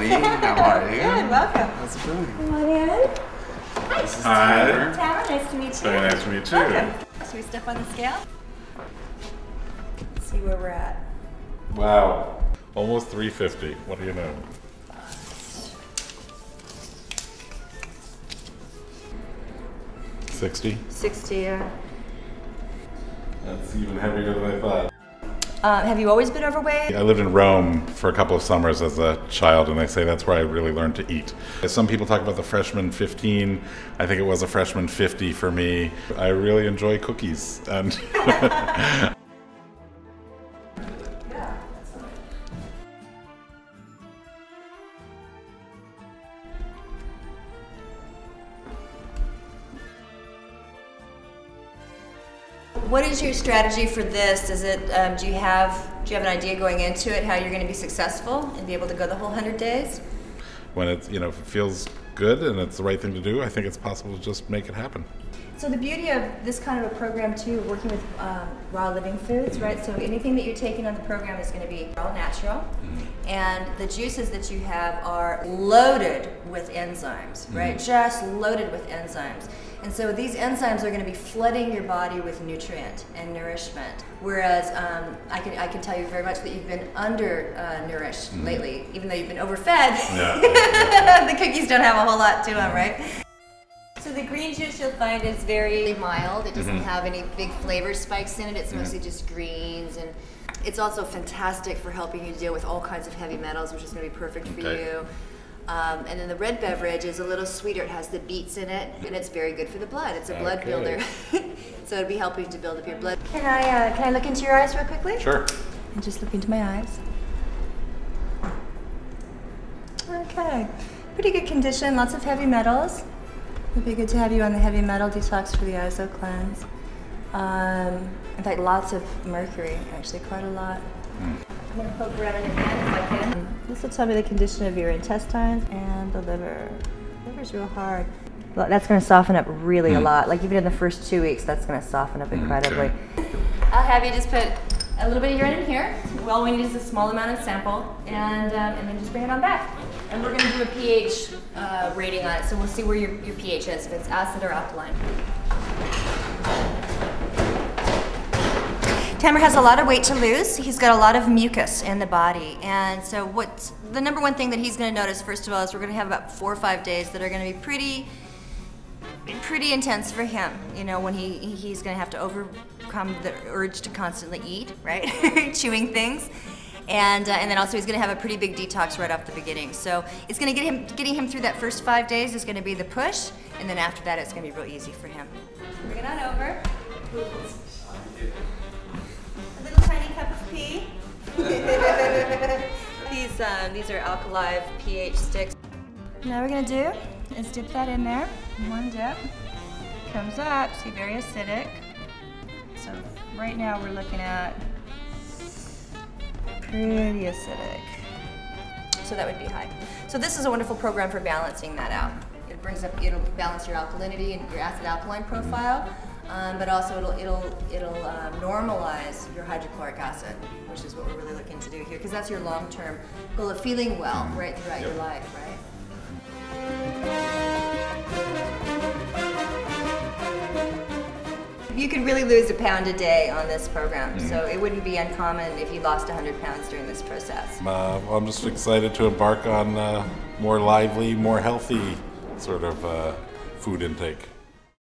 Jenny. How are you? Good, welcome. How's it going? Come on in. Hi. This is Tyler. Tamara, nice to meet you. Very nice to meet you too. Welcome. Should we step on the scale? Let's see where we're at. Wow. Almost 350. What do you know? 60? 60, yeah. That's even heavier than I thought. Have you always been overweight? I lived in Rome for a couple of summers as a child, and they say that's where I really learned to eat. Some people talk about the freshman 15. I think it was a freshman 50 for me. I really enjoy cookies. And What is your strategy for this? Is it do you have an idea going into it how you're going to be successful and be able to go the whole 100 days? when it's, if it feels good and it's the right thing to do, I think it's possible to just make it happen. So the beauty of this kind of a program too, working with raw living foods, right? So anything that you're taking on the program is going to be all natural, and the juices that you have are loaded with enzymes, right? Just loaded with enzymes. And so these enzymes are going to be flooding your body with nutrient and nourishment. Whereas I can tell you very much that you've been nourished lately, even though you've been overfed. Yeah. The cookies don't have a whole lot to them, right? So the green juice you'll find is very mild. It doesn't have any big flavor spikes in it. It's mostly just greens, and it's also fantastic for helping you deal with all kinds of heavy metals, which is going to be perfect for you. And then the red beverage is a little sweeter. It has the beets in it, and it's very good for the blood. It's a blood builder. So it'll be helping to build up your blood. Can I look into your eyes real quickly? Sure. And just look into my eyes. Okay. Pretty good condition, lots of heavy metals. It'd be good to have you on the heavy metal detox for the ISO cleanse. In fact, lots of mercury, actually quite a lot. I'm going to poke around in your hand if I can. This will tell me the condition of your intestines and the liver. The liver's real hard. Well, that's going to soften up really a lot. Like even in the first 2 weeks, that's going to soften up incredibly. I'll have you just put a little bit of urine in here. Well, we need is a small amount of sample, and then just bring it on back. And we're going to do a pH rating on it, so we'll see where your pH is, if it's acid or alkaline. Tamer has a lot of weight to lose. He's got a lot of mucus in the body, and so what's the number one thing that he's going to notice first of all is we're going to have about 4 or 5 days that are going to be pretty intense for him. When he's going to have to overcome the urge to constantly eat, right? Chewing things. And then also he's going to have a pretty big detox right off the beginning. So it's going to getting him through that first 5 days is going to be the push, and then after that it's going to be real easy for him. Bring it on over. A little tiny cup of pee. These are Alkalive pH sticks. Now we're going to do is dip that in there. One dip. Comes up. See, very acidic. So right now we're looking at pretty acidic. So that would be high. So this is a wonderful program for balancing that out. It'll balance your alkalinity and your acid alkaline profile, but also it'll normalize your hydrochloric acid, which is what we're really looking to do here, because that's your long-term goal of feeling well right throughout your life, right? You could really lose 1 pound a day on this program, so it wouldn't be uncommon if you lost 100 pounds during this process. Well, I'm just excited to embark on more lively, more healthy sort of food intake.